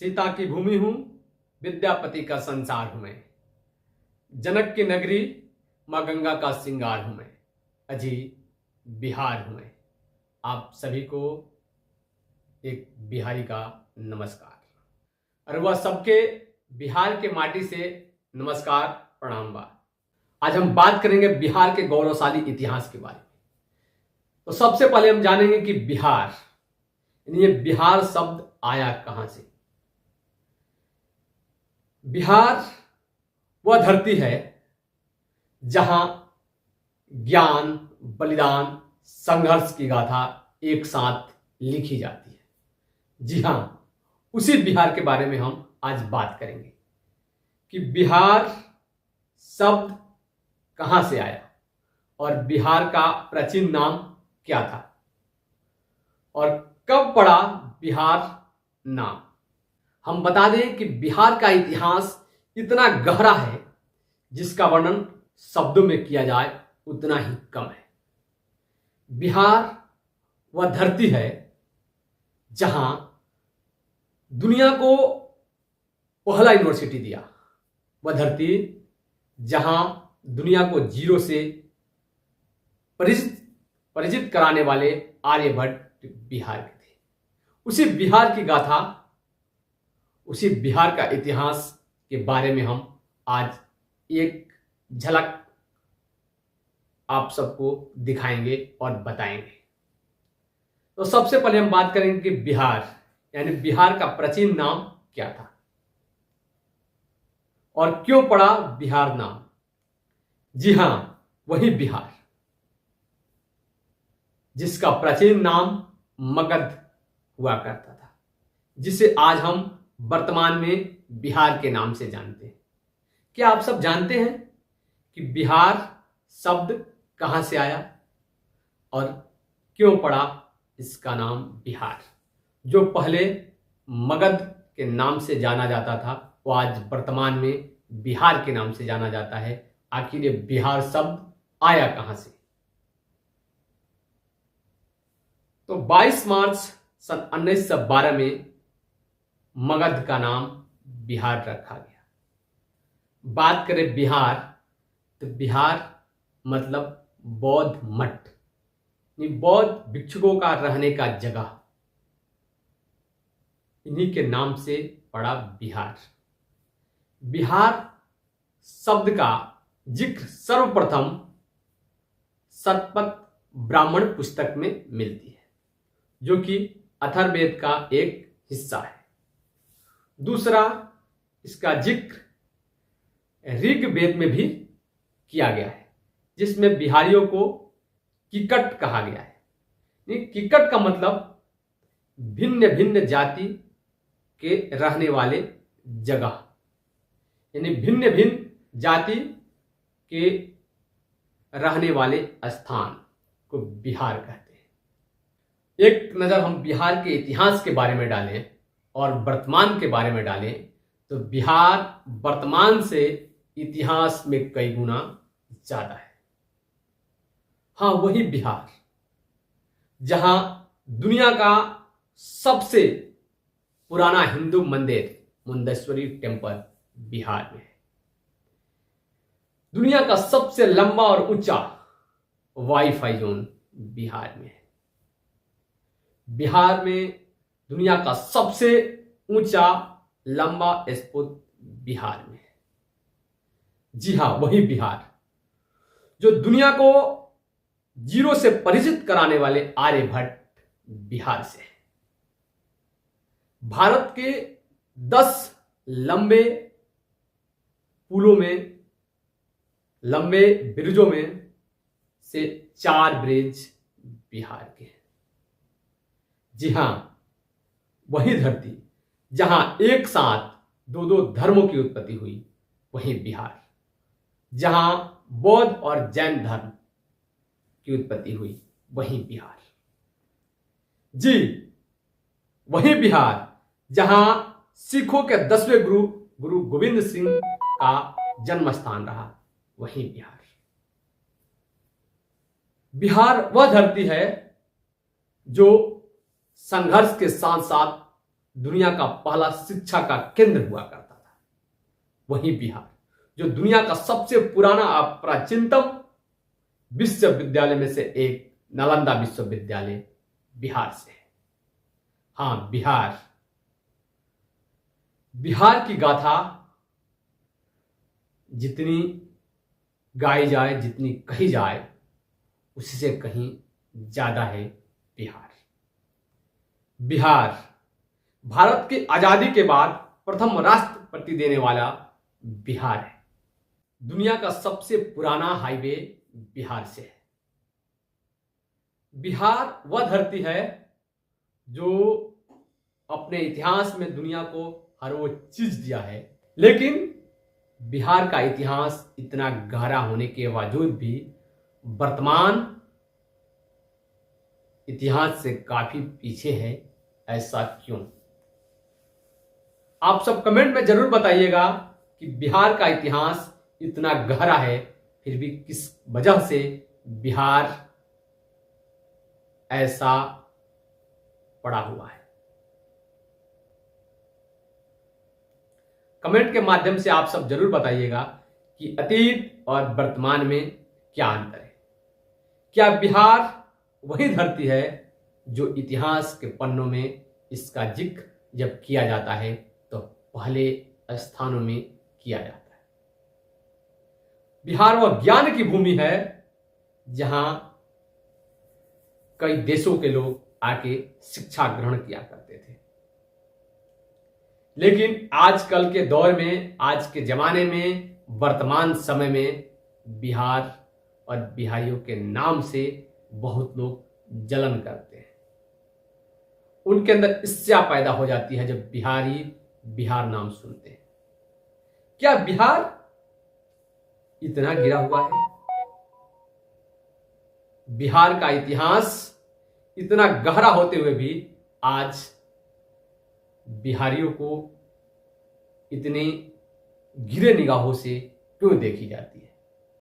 सीता की भूमि हूँ, विद्यापति का संसार हूँ मैं। जनक की नगरी, माँ गंगा का सिंगार हूँ मैं। अजी बिहार हूँ मैं। आप सभी को एक बिहारी का नमस्कार। और वह सबके बिहार के माटी से नमस्कार प्रणाम बा। आज हम बात करेंगे बिहार के गौरवशाली इतिहास के बारे में। तो सबसे पहले हम जानेंगे कि बिहार, यानी ये बिहार शब्द आया कहां से। बिहार वह धरती है जहां ज्ञान, बलिदान, संघर्ष की गाथा एक साथ लिखी जाती है। जी हां, उसी बिहार के बारे में हम आज बात करेंगे कि बिहार शब्द कहां से आया और बिहार का प्राचीन नाम क्या था और कब पड़ा बिहार नाम। हम बता दें कि बिहार का इतिहास इतना गहरा है जिसका वर्णन शब्दों में किया जाए उतना ही कम है। बिहार वह धरती है जहां दुनिया को पहला यूनिवर्सिटी दिया। वह धरती जहां दुनिया को जीरो से परिचित कराने वाले आर्यभट्ट बिहार के थे। उसी बिहार की गाथा, उसी बिहार का इतिहास के बारे में हम आज एक झलक आप सबको दिखाएंगे और बताएंगे। तो सबसे पहले हम बात करेंगे कि बिहार, यानी बिहार का प्राचीन नाम क्या था और क्यों पड़ा बिहार नाम। जी हां, वही बिहार जिसका प्राचीन नाम मगध हुआ करता था, जिसे आज हम वर्तमान में बिहार के नाम से जानते हैं। क्या आप सब जानते हैं कि बिहार शब्द कहां से आया और क्यों पड़ा इसका नाम बिहार। जो पहले मगध के नाम से जाना जाता था वो आज वर्तमान में बिहार के नाम से जाना जाता है। आखिर ये बिहार शब्द आया कहां से। तो 22 मार्च सन 1912 में मगध का नाम बिहार रखा गया। बात करें बिहार, तो बिहार मतलब बौद्ध मठ, बौद्ध भिक्षुकों का रहने का जगह, इन्हीं के नाम से पड़ा बिहार। बिहार शब्द का जिक्र सर्वप्रथम शतपथ ब्राह्मण पुस्तक में मिलती है, जो कि अथर्ववेद का एक हिस्सा है। दूसरा, इसका जिक्र ऋग्वेद में भी किया गया है, जिसमें बिहारियों को किकट कहा गया है। किकट का मतलब भिन्न भिन्न जाति के रहने वाले जगह, यानी भिन्न भिन्न जाति के रहने वाले स्थान को बिहार कहते हैं। एक नजर हम बिहार के इतिहास के बारे में डालें और वर्तमान के बारे में डालें तो बिहार वर्तमान से इतिहास में कई गुना ज्यादा है। हां, वही बिहार जहां दुनिया का सबसे पुराना हिंदू मंदिर मुंडेश्वरी टेम्पल बिहार में है। दुनिया का सबसे लंबा और ऊंचा वाईफाई जोन बिहार में है। बिहार में दुनिया का सबसे ऊंचा लंबा स्तूप बिहार में है। जी हां, वही बिहार जो दुनिया को जीरो से परिचित कराने वाले आर्यभट्ट बिहार से है। भारत के 10 लंबे पुलों में, लंबे ब्रिजों में से 4 ब्रिज बिहार के हैं। जी हां, वही धरती जहां एक साथ दो धर्मों की उत्पत्ति हुई, वही बिहार जहां बौद्ध और जैन धर्म की उत्पत्ति हुई, वही बिहार। जी, वही बिहार जहां सिखों के 10वें गुरु गोविंद सिंह का जन्म स्थान रहा, वही बिहार। बिहार वह धरती है जो संघर्ष के साथ साथ दुनिया का पहला शिक्षा का केंद्र हुआ करता था। वहीं बिहार, जो दुनिया का सबसे पुराना और प्राचीनतम विश्वविद्यालय में से एक नालंदा विश्वविद्यालय बिहार से है। हाँ, बिहार की गाथा जितनी गाई जाए, जितनी कही जाए, उसी से कहीं ज्यादा है बिहार भारत की आजादी के बाद प्रथम राष्ट्रपति देने वाला बिहार है। दुनिया का सबसे पुराना हाईवे बिहार से है। बिहार वह धरती है जो अपने इतिहास में दुनिया को हर वो चीज दिया है, लेकिन बिहार का इतिहास इतना गहरा होने के बावजूद भी वर्तमान इतिहास से काफी पीछे है। ऐसा क्यों? आप सब कमेंट में जरूर बताइएगा कि बिहार का इतिहास इतना गहरा है, फिर भी किस वजह से बिहार ऐसा पड़ा हुआ है। कमेंट के माध्यम से आप सब जरूर बताइएगा कि अतीत और वर्तमान में क्या अंतर है। क्या बिहार वही धरती है जो इतिहास के पन्नों में इसका जिक्र जब किया जाता है तो पहले स्थानों में किया जाता है। बिहार वह ज्ञान की भूमि है जहां कई देशों के लोग आके शिक्षा ग्रहण किया करते थे, लेकिन आजकल के दौर में, आज के जमाने में, वर्तमान समय में बिहार और बिहारियों के नाम से बहुत लोग जलन करते हैं। उनके अंदर ईर्ष्या पैदा हो जाती है जब बिहारी बिहार नाम सुनते हैं। क्या बिहार इतना गिरा हुआ है? बिहार का इतिहास इतना गहरा होते हुए भी आज बिहारियों को इतने गिरे निगाहों से क्यों देखी जाती है?